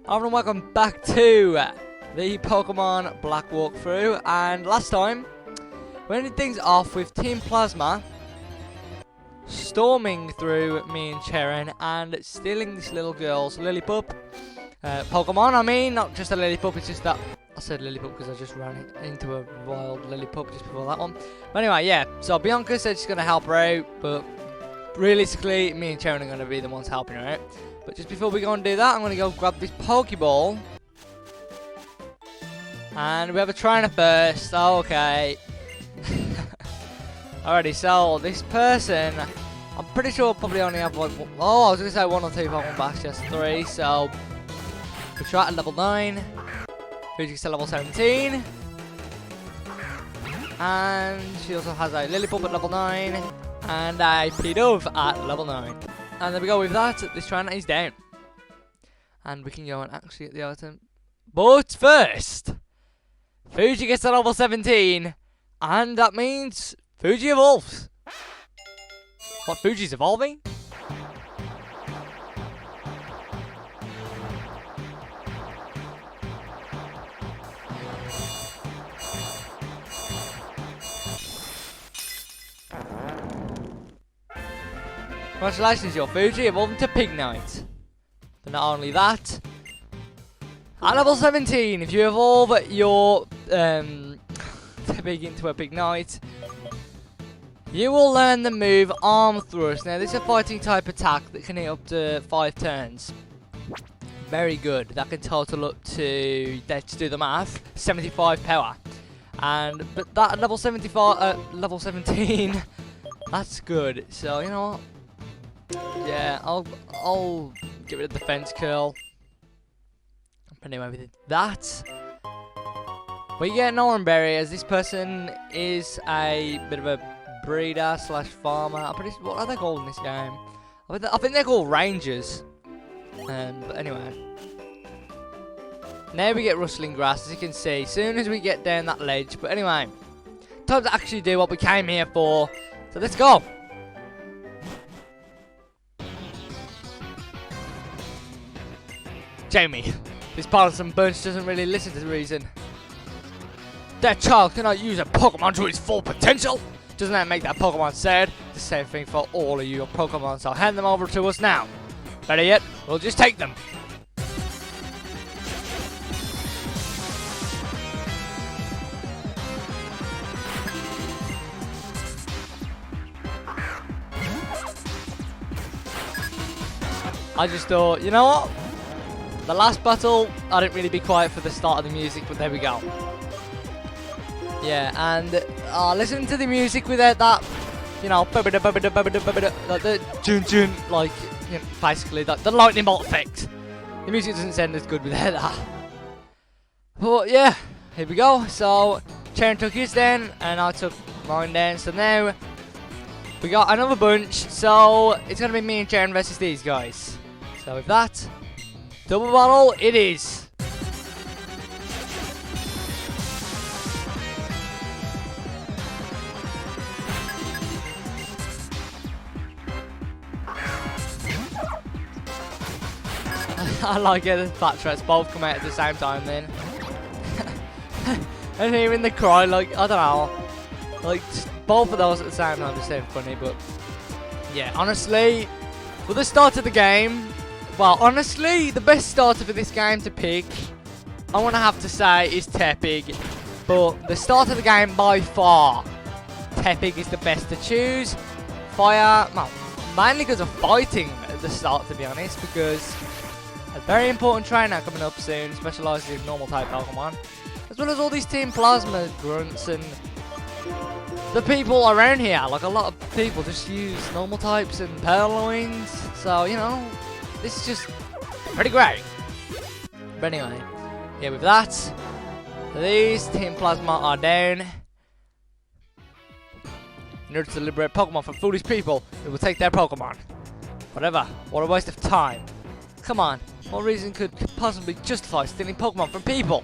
And welcome back to the Pokemon Black walkthrough. And last time, we ended things off with Team Plasma storming through me and Nacrene and stealing this little girl's Lillipup. Pokemon, I mean, not just a Lillipup, it's just that. I said Lillipup because I just ran it into a wild Lillipup just before that one. But anyway, yeah, so Bianca said she's going to help her out, but realistically, me and Nacrene are going to be the ones helping her out. But just before we go and do that, I'm going to go grab this Pokeball. And we have a trainer first. Okay. Alrighty, so this person, I'm pretty sure probably only have one. Oh, I was going to say 1 or 2 Pokemon backs, just 3. So we try at level 9. Fuji's at level 17. And she also has a Lillipup at level 9. And a Pidove at level 9. And there we go with that. This trainer is down. And we can go and actually get the item. But first, Fuji gets to level 17. And that means Fuji evolves. What, Fuji's evolving? Congratulations, your Fuji evolving to Pignite. But not only that, at level 17, if you evolve your Tepig into a Pignite, you will learn the move Arm Thrust. Now, this is a fighting type attack that can hit up to 5 turns. Very good. That can total up to, let's do the math, 75 power. But that at level level 17, that's good. So you know what? Yeah, I'll get rid of the Defense Curl. Anyway, we did that. We get an Oranberry, as this person is a bit of a breeder slash farmer. What are they called in this game? I think they're called Rangers. But anyway. Now we get Rustling Grass, as you can see, as soon as we get down that ledge. But anyway, time to actually do what we came here for. So let's go. Jamie, this Partisan Bunch doesn't really listen to reason. That child cannot use a Pokemon to its full potential. Doesn't that make that Pokemon sad? The same thing for all of you Pokemon, so hand them over to us now. Better yet, we'll just take them. I just thought, you know what? The last battle, I didn't really be quiet for the start of the music, but there we go. Yeah, and listening to the music without that, you know, like the jun, like, you know, basically the lightning bolt effect. The music doesn't sound as good without that. But yeah, here we go. So Nacrene took his down, and I took mine down. So now we got another bunch. So it's gonna be me and Nacrene versus these guys. So with that, double battle it is. I like it, the Batrats both come out at the same time then. And hearing the cry, like, I don't know. Like, both of those at the same time just sound funny, but yeah, honestly, for the start of the game, well, honestly, the best starter for this game to pick, I want to have to say, is Tepig. But the start of the game, by far, Tepig is the best to choose. Fire, well, mainly because of fighting at the start, to be honest, because a very important trainer coming up soon, specialises in normal type Pokemon, as well as all these Team Plasma grunts and the people around here. Like, a lot of people just use normal types and Purloins, so you know, this is just pretty great. But anyway, yeah, with that, these Team Plasma are down. In order to liberate Pokemon from foolish people who will take their Pokemon. Whatever, what a waste of time. Come on, what reason could possibly justify stealing Pokemon from people?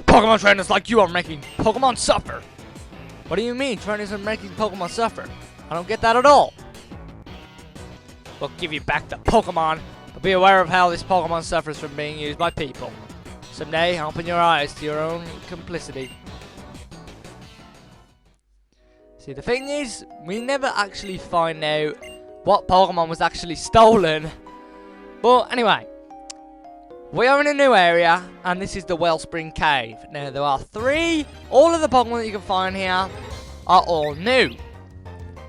Pokemon trainers like you are making Pokemon suffer. What do you mean trainers are making Pokemon suffer? I don't get that at all. We'll give you back the Pokemon, But be aware of how this Pokemon suffers from being used by people. Someday, open your eyes to your own complicity. See, the thing is, we never actually find out what Pokemon was actually stolen. But anyway, we are in a new area, and this is the Wellspring Cave. Now, there are 3. All of the Pokemon that you can find here are all new.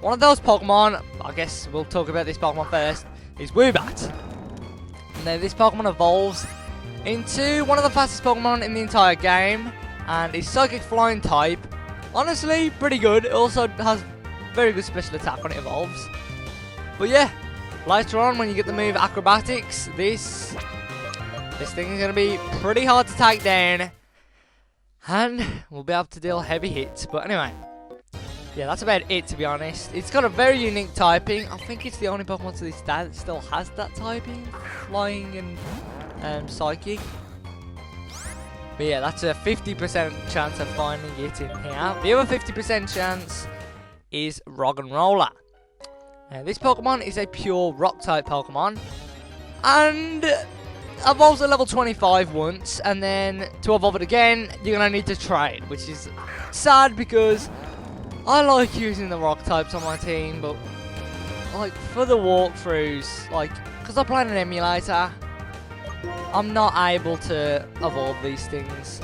One of those Pokemon, I guess we'll talk about this Pokemon first, is Woobat. Now, this Pokemon evolves into one of the fastest Pokemon in the entire game, and is Psychic Flying type. Honestly, pretty good. It also has very good special attack when it evolves. But yeah, later on when you get the move Acrobatics, this thing is going to be pretty hard to take down, and we'll be able to deal heavy hits. But anyway, yeah, that's about it, to be honest. It's got a very unique typing. I think it's the only Pokemon to this day that still has that typing, Flying and Psychic. But yeah, that's a 50% chance of finding it in here. The other 50% chance is Rock and Roller. Now, this Pokemon is a pure Rock-type Pokemon, and evolves at level 25 once, and then to evolve it again, you're going to need to trade, which is sad because I like using the Rock types on my team, but like for the walkthroughs, like because I play on an emulator, I'm not able to evolve these things.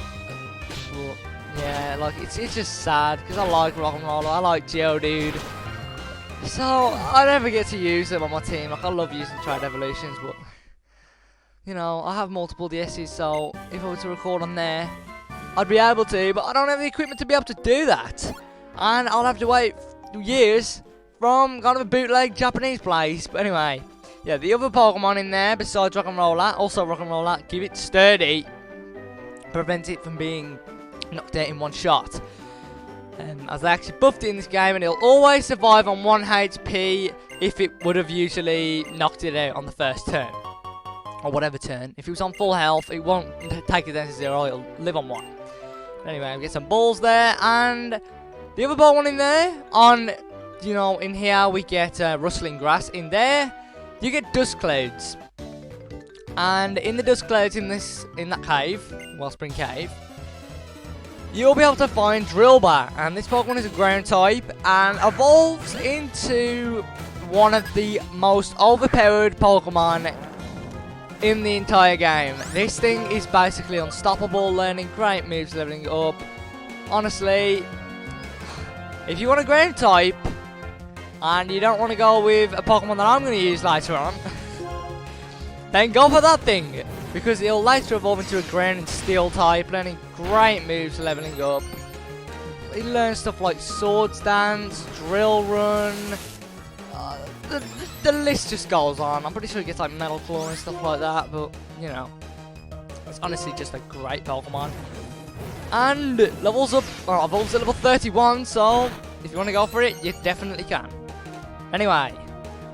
But yeah, like it's just sad because I like Rock and Roller, I like Geodude, so I never get to use them on my team. Like I love using trade evolutions, but you know, I have multiple DSs, so if I were to record on there, I'd be able to, but I don't have the equipment to be able to do that. And I'll have to wait years from kind of a bootleg Japanese place. But anyway, yeah, the other Pokemon in there, besides Rock and Roller, also Rock and Roller, give it Sturdy, prevent it from being knocked out in one shot. As they actually buffed it in this game, and it'll always survive on 1 HP if it would have usually knocked it out on the first turn. Or whatever turn. If it was on full health, it won't take it down to 0, it'll live on 1. Anyway, we get some balls there, and the other Pokemon in there, in here we get Rustling Grass. In there, you get Dust Clouds. And in the Dust Clouds in that cave, Wellspring Cave, you'll be able to find Drillbur. And this Pokemon is a ground type, and evolves into one of the most overpowered Pokemon in the entire game. This thing is basically unstoppable, learning great moves, leveling up. Honestly, if you want a ground type and you don't want to go with a Pokemon that I'm going to use later on, then go for that thing, because it'll later evolve into a ground and steel type, learning great moves, leveling up. It learns stuff like Swords Dance, Drill Run. The list just goes on. I'm pretty sure it gets like Metal Claw and stuff like that, but you know, it's honestly just a great Pokemon. And evolves at level 31, so if you want to go for it, you definitely can. Anyway,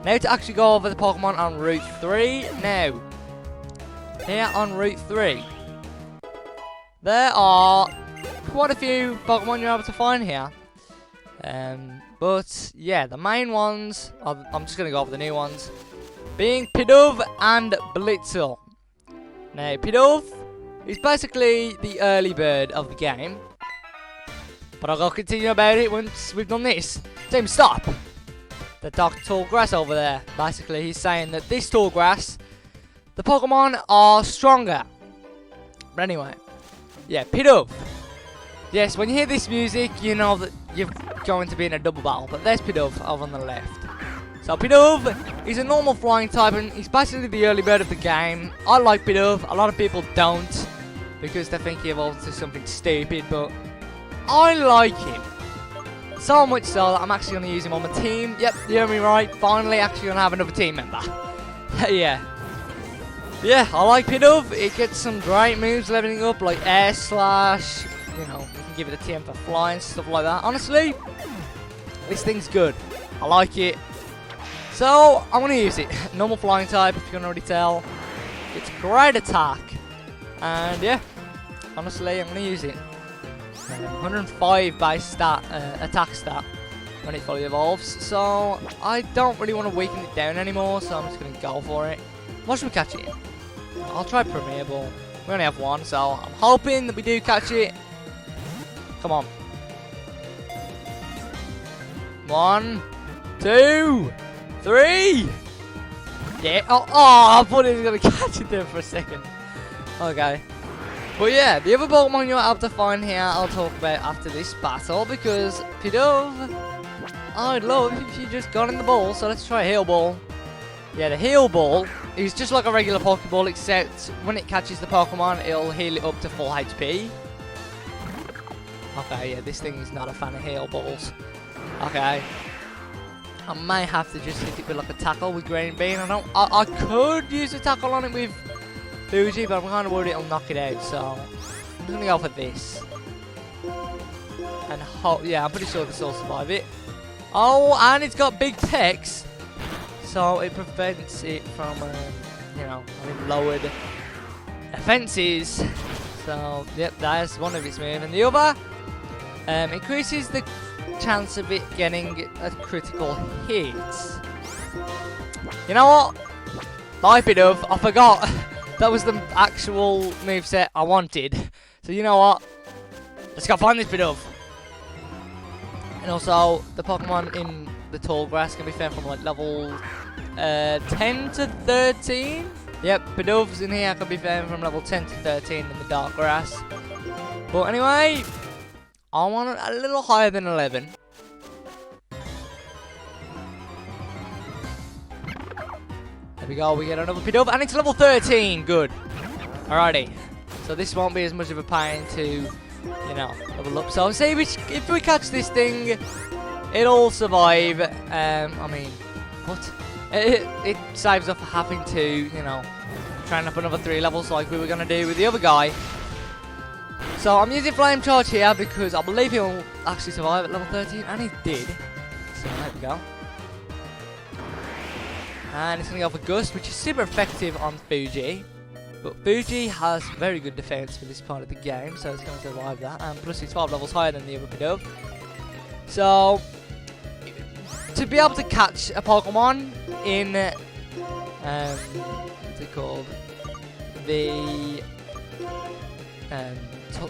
now to actually go over the Pokemon on Route 3. Now, here on Route 3, there are quite a few Pokemon you're able to find here. But yeah, the main ones, I'm just going to go over the new ones, being Pidove and Blitzel. Now, Pidove is basically the early bird of the game, but I'll go continue about it once we've done this. Team, stop! The dark tall grass over there. Basically, he's saying that this tall grass, the Pokemon are stronger. But anyway, yeah, Pidove. Yes, when you hear this music, you know that you're going to be in a double battle. But there's Pidove over on the left. So Pidove is a normal flying type, and he's basically the early bird of the game. I like Pidove. A lot of people don't, because they think he evolves into something stupid. But I like him. So much so that I'm actually going to use him on my team. Yep, you heard me right. Finally actually going to have another team member. Yeah, I like Pidove. It gets some great moves leveling up, like Air Slash. You know, you can give it a TM for flying, stuff like that. Honestly, this thing's good. I like it. So, I'm going to use it. Normal flying type, if you can already tell. It's great attack. And yeah, honestly, I'm going to use it. 105 base stat, attack stat. when it fully evolves. So I don't really want to weaken it down anymore, so I'm just going to go for it. What should we catch it? I'll try Premier Ball. We only have one, so I'm hoping that we do catch it. Come on. 1, 2, 3. Yeah. Oh, I thought he was going to catch it there for a second. Okay. But yeah, the other Pokemon you're able to find here, I'll talk about after this battle, because Pidove, I'd love if you just got in the ball, so let's try Heal Ball. Yeah, the Heal Ball is just like a regular Pokeball, except when it catches the Pokemon, it'll heal it up to full HP. Okay, yeah, this thing is not a fan of Heal Balls. Okay. I may have to just hit it with like a tackle with Green Bean. I could use a tackle on it with Fuji, but I'm kind of worried it'll knock it out, so I'm just gonna go for this. And yeah, I'm pretty sure this will survive it. Oh, and it's got big pecs, so it prevents it from, you know, having lowered offences. So, yep, that's one of its moves. And the other increases the chance of it getting a critical hit. You know what? Life it up. I forgot. That was the actual moveset I wanted. So you know what? Let's go find this Pidove. And also, the Pokemon in the tall grass can be found from like level 10 to 13. Yep, Pidoves in here can be found from level 10 to 13 in the dark grass. But anyway, I want it a little higher than 11. There we go, we get another Pidove, and it's level 13, good. Alrighty, so this won't be as much of a pain to, you know, level up. So say if we catch this thing, it'll survive. I mean, what? It saves us having to, you know, train up another 3 levels like we were going to do with the other guy. So I'm using Flame Charge here because I believe he'll actually survive at level 13, and he did. So there we go. And it's going to go for Gust, which is super effective on Fuji. But Fuji has very good defense for this part of the game, so it's going to survive that. And plus it's 12 levels higher than the other Pidove. So, to be able to catch a Pokemon in, what's it called?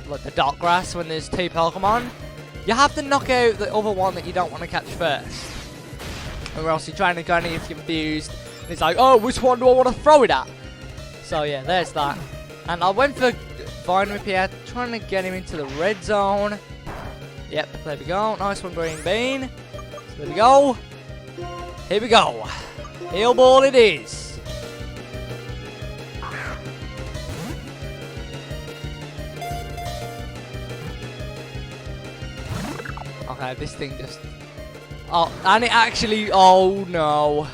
Like the dark grass when there's 2 Pokemon, you have to knock out the other one that you don't want to catch first. Or else you're trying to kind of get confused. And it's like, oh, which one do I want to throw it at? So yeah, there's that. And I went for Vine Whip here, trying to get him into the red zone. Yep, there we go. Nice one, Green Bean. So there we go. Here we go. Heal Ball it is. Okay, this thing just... Oh, and it actually... Oh, no.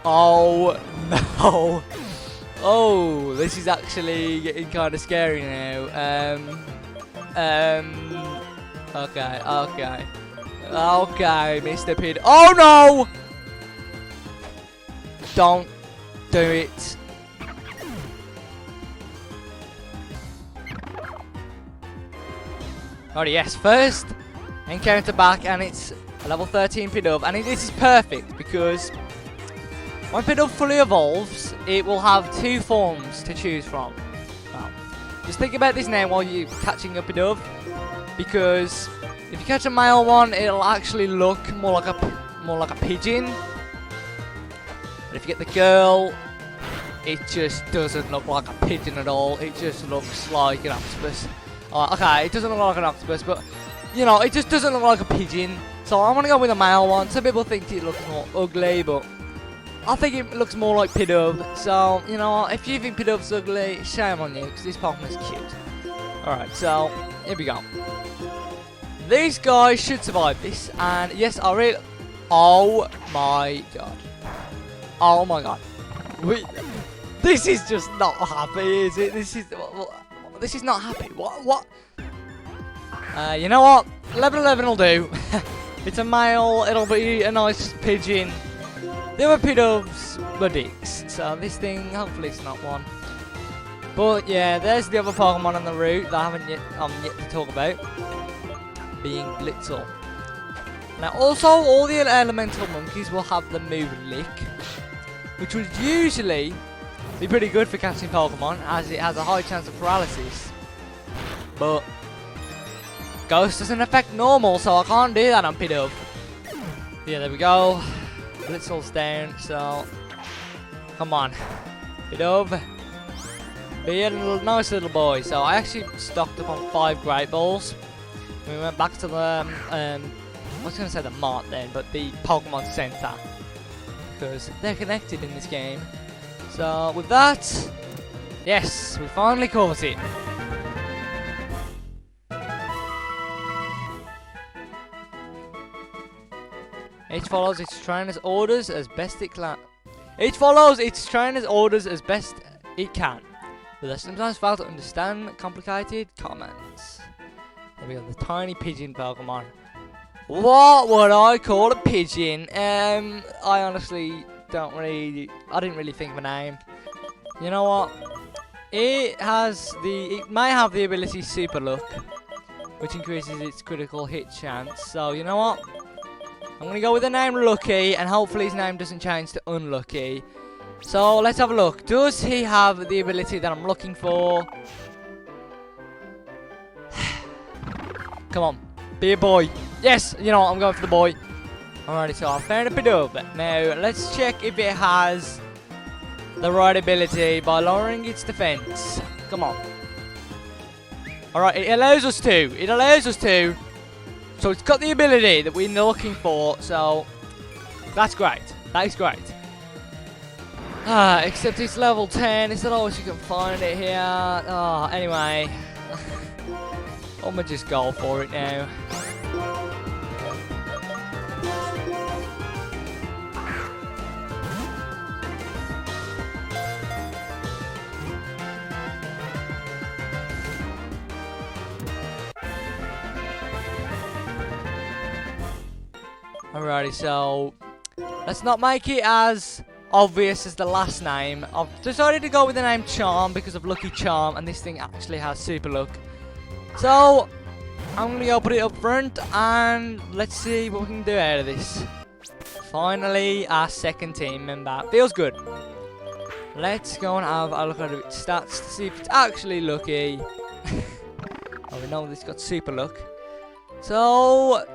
Oh, no. Oh, this is actually getting kind of scary now. Okay, okay. Okay, Mr. Pid. Oh, no! Don't do it. Oh, yes, first encounter back, and it's a level 13 Pidove, and this is perfect because when Pidove fully evolves, it will have 2 forms to choose from. Now, just think about this now while you're catching a Pidove, because if you catch a male one, it'll actually look more like a pigeon. But if you get the girl, it just doesn't look like a pigeon at all. It just looks like an octopus. Okay, it doesn't look like an octopus, but you know, it just doesn't look like a pigeon. So I'm gonna go with a male one. Some people think it looks more ugly, but I think it looks more like Pidove. So, you know, if you think Pidove's ugly, shame on you, because this Pokemon is cute. Alright, so here we go. These guys should survive this, and yes, I really... Oh my god. Oh my god. This is just not happy, is it? This is not happy. What? You know what? 11 will do. It's a male. It'll be a nice pigeon. The other Pidoves were dicks, so this thing, hopefully it's not one. But yeah, there's the other Pokemon on the route that I haven't yet to talk about. Being Blitzel. Now also all the elemental monkeys will have the move Lick, which would usually be pretty good for catching Pokemon as it has a high chance of paralysis. But Ghost doesn't affect normal, so I can't do that on Pidove. Yeah, there we go. Blitzle's down, so come on, Pidove. Be a nice little boy. So I actually stocked up on 5 Great Balls. We went back to the I was going to say the mart then, but the Pokemon Center, because they're connected in this game. So with that, yes, we finally caught it. Each follows its trainer's orders as best it can. Each follows its trainer's orders as best it can, but they sometimes fail to understand complicated commands. There we go, the tiny pigeon Pokemon. What would I call a pigeon? I honestly don't really. I didn't really think of a name. You know what? It may have the ability Super Luck, which increases its critical hit chance. So you know what? I'm gonna go with the name Lucky, and hopefully his name doesn't change to Unlucky. So let's have a look. Does he have the ability that I'm looking for? Come on, be a boy. Yes, you know what, I'm going for the boy. Alrighty, so I found a Pidove. Now let's check if it has the right ability by lowering its defense. Come on. Alright, it allows us to. It allows us to. So it's got the ability that we're looking for. So that's great. That is great. Except it's level 10. It's not always you can find it here. Anyway. I'm gonna just go for it now. Alrighty, so let's not make it as obvious as the last name. I've decided to go with the name Charm because of Lucky Charm, and this thing actually has Super Luck. So I'm gonna go put it up front, and let's see what we can do out of this. Finally, our second team member. Feels good. Let's go and have a look at its stats to see if it's actually lucky. Oh, we know this got Super Luck. So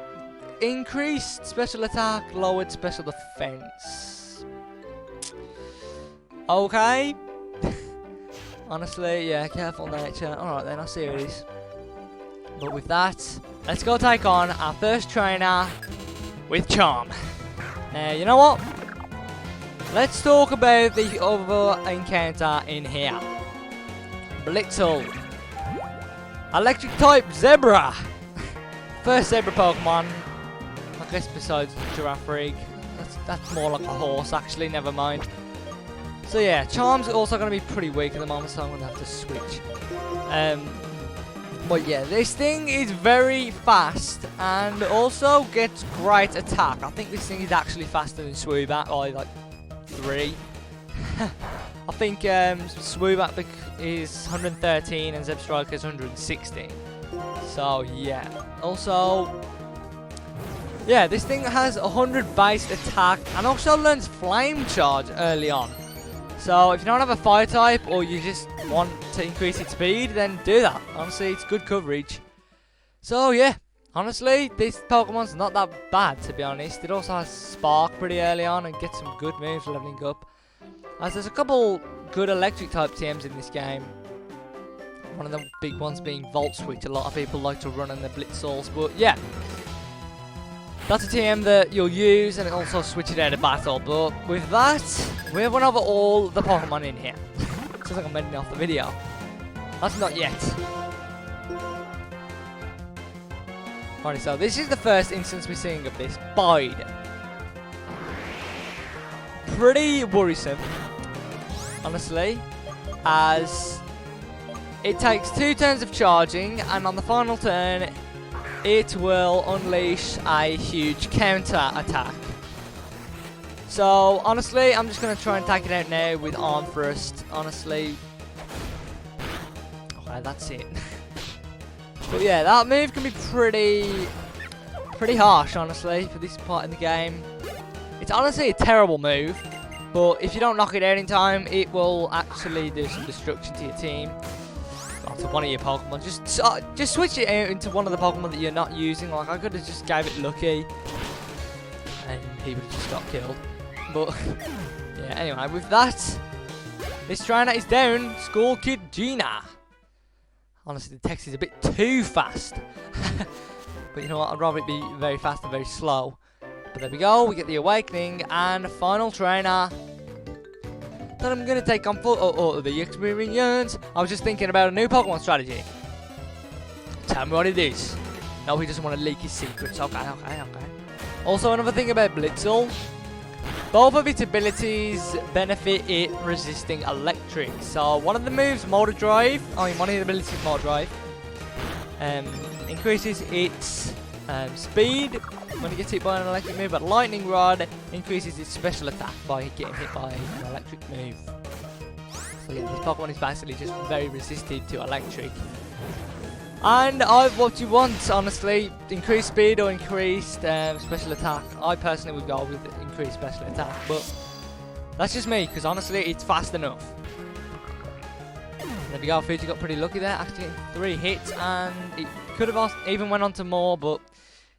increased special attack, lowered special defense. Okay. Honestly, yeah, careful nature. Alright then, I'll see what it is. But with that, let's go take on our first trainer with Charm. Now, you know what? Let's talk about the other encounter in here. Blitzel. Electric type Zebra. First Zebra Pokemon. I guess besides the Giraffe Rig. That's more like a horse, actually, never mind. So yeah, Charm's also going to be pretty weak at the moment, so I'm going to have to switch. But yeah, this thing is very fast and also gets great attack. I think this thing is actually faster than Swoobat by like 3. I think Swoobat is 113 and Zebstrike is 116. So yeah. Also, yeah, this thing has 100 base attack and also learns Flame Charge early on. So if you don't have a fire type or you just want to increase its speed, then do that. Honestly, it's good coverage. So yeah, honestly, this Pokemon's not that bad, to be honest. It also has Spark pretty early on and gets some good moves leveling up. As there's a couple good electric type TMs in this game. One of the big ones being Volt Switch. A lot of people like to run in the Blitzles, but yeah. That's a TM that you'll use and also switch it out of battle. But with that, we have went over all the Pokemon in here. Sounds like I'm ending off the video. That's not yet. Alright, so this is the first instance we're seeing of this. Bide. Pretty worrisome, honestly, as it takes 2 turns of charging, and on the final turn, it will unleash a huge counter attack. So, honestly, I'm just going to try and take it out now with Arm Thrust. Honestly. Okay, that's it. But yeah, that move can be pretty Pretty harsh, honestly, for this part in the game. It's honestly a terrible move, but if you don't knock it out in time, it will actually do some destruction to your team. Onto one of your Pokemon. Just switch it out into one of the Pokemon that you're not using. Like, I could have just gave it Lucky, and he would have just got killed. But, yeah, anyway, with that, this trainer is down. School Kid Gina. Honestly, the text is a bit too fast. But you know what? I'd rather it be very fast and very slow. But there we go. We get the Awakening and final trainer that I'm going to take on for the experience. I was just thinking about a new Pokemon strategy. Tell me what it is. No, he doesn't want to leak his secrets. Okay. Also, another thing about Blitzel. Both of its abilities benefit it resisting electric. So, one of the moves, Motor Drive. One of the abilities, Motor Drive. Increases its speed when it gets hit by an electric move, but Lightning Rod increases its special attack by getting hit by an electric move. So yeah, this Pokemon is basically just very resistant to electric. And what you want, honestly, increased speed or increased special attack. I personally would go with increased special attack, but that's just me, because honestly, it's fast enough. There we go, Fuji got pretty lucky there, actually 3 hits, and it could have even went on to more, but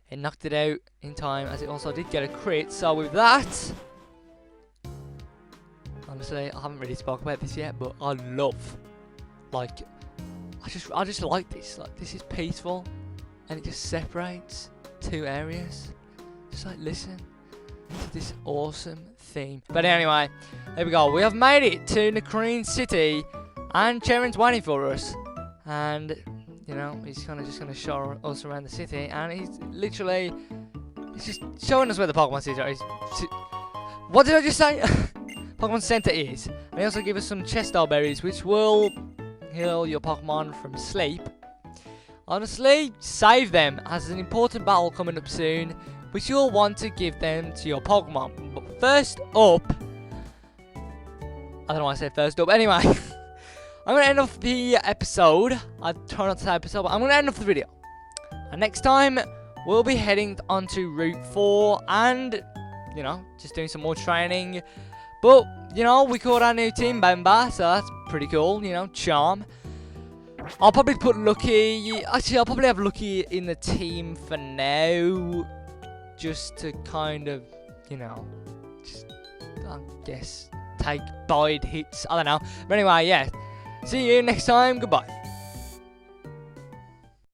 it knocked it out in time, as it also did get a crit. So with that, honestly, I haven't really spoken about this yet, but I love, like, I just like this. Like, this is peaceful, and it just separates 2 areas. Just like listen to this awesome theme. But anyway, there we go. We have made it to Nacrene City, and Charon's waiting for us, and you know, he's kind of just going to show us around the city, and he's just showing us where the Pokemon Center is. What did I just say? Pokemon Center is. And he also give us some Chestar berries, which will heal your Pokemon from sleep. Honestly, save them, as there's an important battle coming up soon, which you'll want to give them to your Pokemon. But first up, I don't know why I said first up. Anyway. I'm going to end off the episode. I try not to say episode, but I'm going to end off the video. And next time, we'll be heading onto Route 4 and, you know, just doing some more training. But, you know, we caught our new team member, so that's pretty cool, you know, Charm. I'll probably put Lucky, actually, I'll probably have Lucky in the team for now. Just to kind of, you know, just, I guess, take bide hits. I don't know. But anyway, yeah. See you next time. Goodbye.